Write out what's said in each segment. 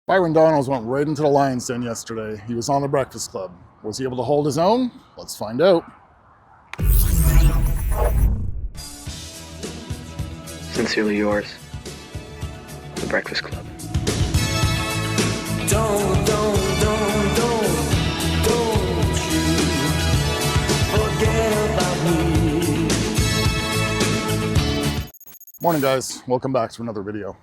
Byron Donalds went right into the lion's den yesterday. He was on the Breakfast Club. Was he able to hold his own? Let's find out. Sincerely yours, The Breakfast Club. Don't you forget about me. Morning, guys. Welcome back to another video.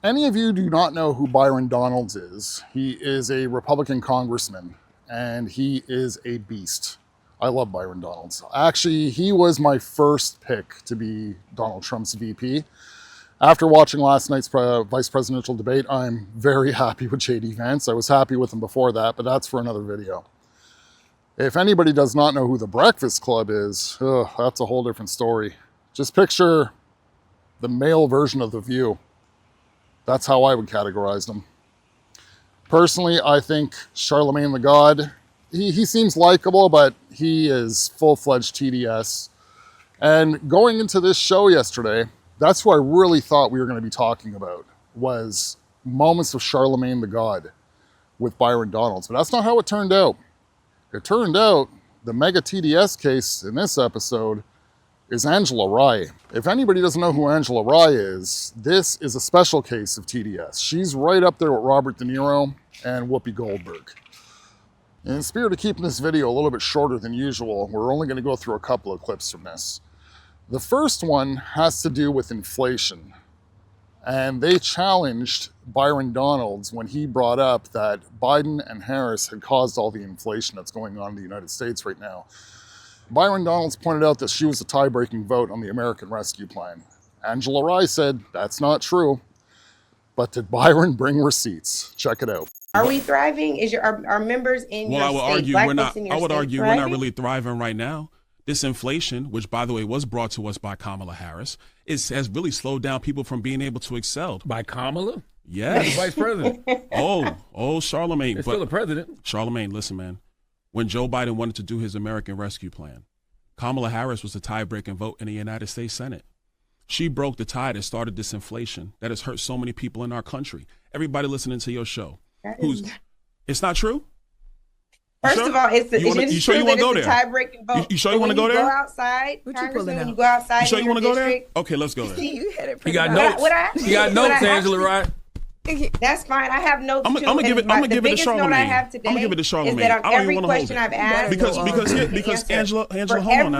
Any of you do not know who Byron Donalds is, he is a Republican congressman, and he is a beast. I love Byron Donalds. Actually, he was my first pick to be Donald Trump's VP. After watching last night's vice presidential debate, I'm very happy with J.D. Vance. I was happy with him before that, but that's for another video. If anybody does not know who the Breakfast Club is, that's a whole different story. Just picture the male version of The View. That's how I would categorize them. Personally, I think Charlamagne Tha God, he seems likable, but he is full-fledged TDS. And going into this show yesterday, that's what I really thought we were going to be talking about, was moments of Charlamagne Tha God with Byron Donalds. But that's not how it turned out. It turned out the mega TDS case in this episode is Angela Rye. If anybody doesn't know who Angela Rye is, this is a special case of TDS. She's right up there with Robert De Niro and Whoopi Goldberg. In the spirit of keeping this video a little bit shorter than usual, we're only going to go through a couple of clips from this. The first one has to do with inflation. And they challenged Byron Donalds when he brought up that Biden and Harris had caused all the inflation that's going on in the United States right now. Byron Donalds pointed out that she was a tie-breaking vote on the American Rescue Plan. Angela Rye said, that's not true. But did Byron bring receipts? Check it out. Are we thriving? Is our members in your state, black folks in your state, I would argue we're thriving? not really thriving right now. This inflation, which by the way was brought to us by Kamala Harris, has really slowed down people from being able to excel. By Kamala? Yes. Vice president. Oh, Charlamagne. It's still the president. Charlamagne, listen, man. When Joe Biden wanted to do his American Rescue Plan, Kamala Harris was the tie-breaking vote in the United States Senate. She broke the tie that started this inflation that has hurt so many people in our country. Everybody listening to your show. It's not true? First of all, it's you sure you want to go there? Tie-breaking vote. You sure you want to go there? Go outside, What you pulling Congressman, out? you go outside. You sure in you your want to go there? district. Okay, let's go there. You had it You pretty got bad. notes. You got notes, Angela Rye. That's fine. I have notes too. I'm gonna give it to The biggest note I Charlamagne. have today I'm gonna give it to Charlamagne. is that on I don't every even want to hold question it. I've asked, Because Angela, hold on now.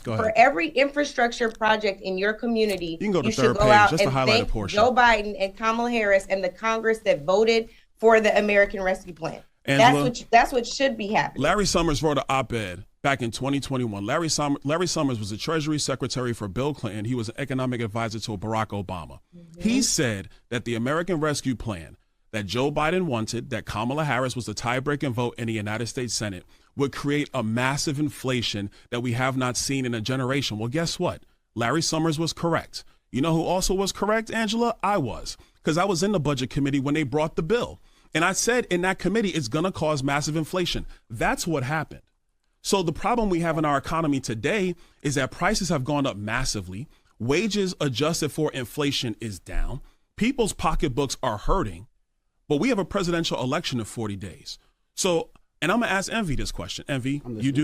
Go ahead. for every infrastructure project in your community, You can go to should third go page, out just and to highlight a thank portion. Joe Biden and Kamala Harris and the Congress that voted for the American Rescue Plan. Angela, That's what should be happening. Larry Summers wrote an op-ed back in 2021. Larry Summers was the Treasury Secretary for Bill Clinton. He was an economic advisor to Barack Obama. He said that the American Rescue Plan that Joe Biden wanted, that Kamala Harris was the tie-breaking vote in the United States Senate, would create a massive inflation that we have not seen in a generation. Well, guess what? Larry Summers was correct. You know who also was correct, Angela? I was, because I was in the Budget Committee when they brought the bill. And I said in that committee, it's going to cause massive inflation. That's what happened. So the problem we have in our economy today is that prices have gone up massively. Wages adjusted for inflation is down. People's pocketbooks are hurting. But we have a presidential election in 40 days. So, and I'm gonna ask Envy this question. Envy, you're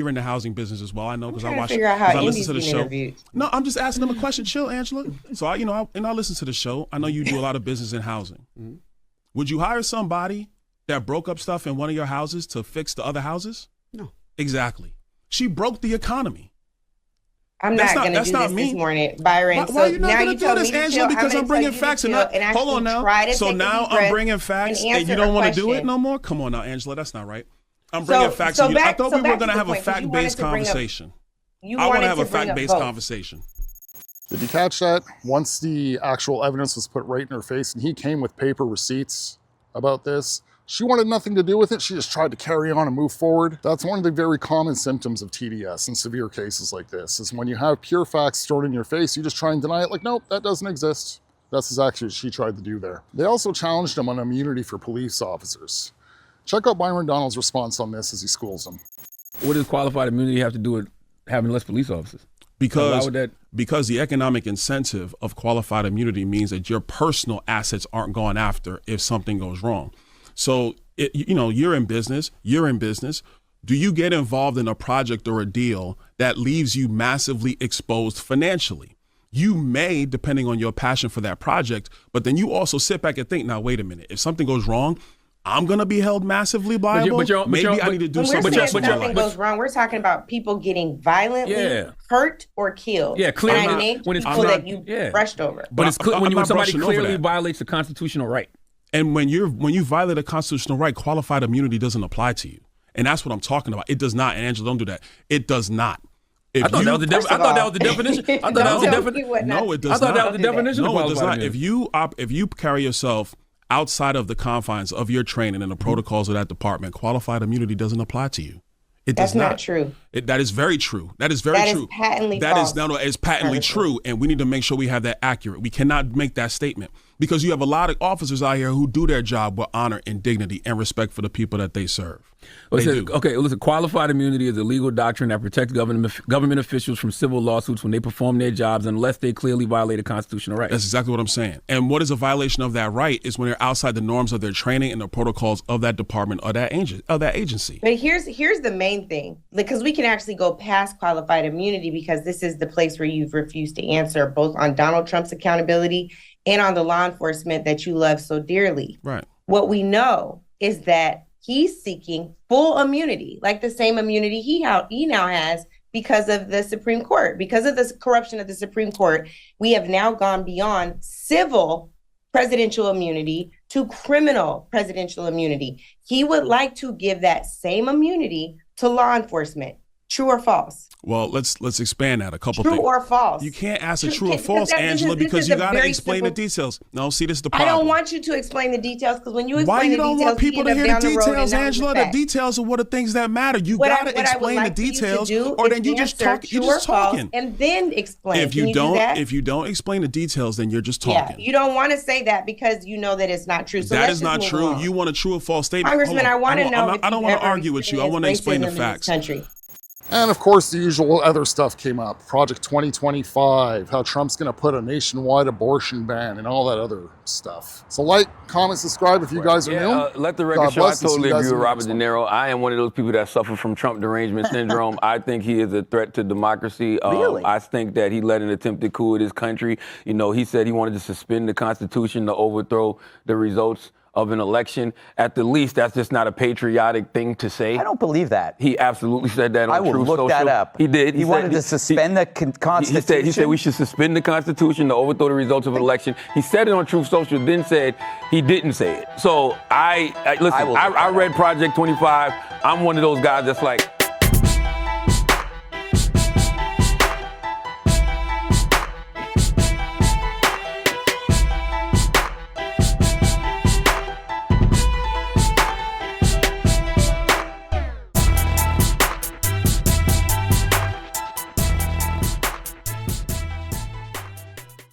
in the housing business as well. I know because I watch. I listen to the show. Interviewed. No, I'm just asking them a question. Chill, Angela. So I listen to the show. I know you do a lot of business in housing. Mm-hmm. Would you hire somebody that broke up stuff in one of your houses to fix the other houses? No. Exactly. She broke the economy. I'm not going to do this morning, Byron. Why are you not going to do this, Angela? Because I'm bringing facts. Hold on now. So now I'm bringing facts and you don't want to do it no more? Come on now, Angela. That's not right. I'm bringing facts. I thought we were going to have a fact-based conversation. I want to have a fact-based conversation. Did you catch that? Once the actual evidence was put right in her face, and he came with paper receipts about this, she wanted nothing to do with it. She just tried to carry on and move forward. That's one of the very common symptoms of TDS in severe cases like this, is when you have pure facts thrown in your face, you just try and deny it like, nope, that doesn't exist. That's exactly what she tried to do there. They also challenged him on immunity for police officers. Check out Byron Donalds' response on this as he schools them. What does qualified immunity have to do with having less police officers? Because why would that because the economic incentive of qualified immunity means that your personal assets aren't gone after if something goes wrong. So, you're in business. Do you get involved in a project or a deal that leaves you massively exposed financially? You may, depending on your passion for that project, but then you also sit back and think, now, wait a minute, if something goes wrong, I'm going to be held massively liable. Maybe I need to do something. When something goes wrong, we're talking about people getting violently hurt or killed. Yeah, clearly. And I named people that you brushed over. But it's when somebody clearly violates a constitutional right. And when you violate a constitutional right, qualified immunity doesn't apply to you. And that's what I'm talking about. It does not. And Angela, don't do that. It does not. I thought that was the definition. I thought that was the definition. No, it does not. I thought that was the definition. No, it does not. If you carry yourself outside of the confines of your training and the protocols of that department, qualified immunity doesn't apply to you. It does not. That's not true. That is very true. That is very true. That is patently false. It's patently true, and we need to make sure we have that accurate. We cannot make that statement because you have a lot of officers out here who do their job with honor and dignity and respect for the people that they serve. Listen, qualified immunity is a legal doctrine that protects government officials from civil lawsuits when they perform their jobs unless they clearly violate a constitutional right. That's exactly what I'm saying. And what is a violation of that right is when they're outside the norms of their training and the protocols of that department or that agency. But here's the main thing, because we can actually go past qualified immunity because this is the place where you've refused to answer both on Donald Trump's accountability and on the law enforcement that you love so dearly. Right. What we know is that he's seeking full immunity, like the same immunity he now has because of the Supreme Court. Because of the corruption of the Supreme Court, we have now gone beyond civil presidential immunity to criminal presidential immunity. He would like to give that same immunity to law enforcement. True or false? Well, let's expand that a couple things. True or false? You can't ask a true or false, Angela, because you got to explain the details. No, see, this is the problem. I don't want you to explain the details because when you explain why you the don't details, want people to hear the details, Angela? The details are what the things that matter. You got to explain the details, or then you just talk. You're just talking, and then explain. If you don't explain the details, then you're just talking. Yeah, you don't want to say that because you know that it's not true. So that is not true. You want a true or false statement, Congressman. I want to know. I don't want to argue with you. I want to explain the facts. And of course, the usual other stuff came up. Project 2025, how Trump's going to put a nationwide abortion ban and all that other stuff. So like, comment, subscribe if you guys are new. Let the record show, I totally agree with Robert De Niro. I am one of those people that suffer from Trump derangement syndrome. I think he is a threat to democracy. Really? I think that he led an attempted coup in this country. You know, he said he wanted to suspend the Constitution to overthrow the results of an election. At the least, that's just not a patriotic thing to say. I don't believe that. He absolutely said that on Truth Social. I will look that up. He did. He wanted to suspend the Constitution? He said we should suspend the Constitution to overthrow the results of an election. He said it on Truth Social, then said he didn't say it. So I read Project 25. I'm one of those guys that's like,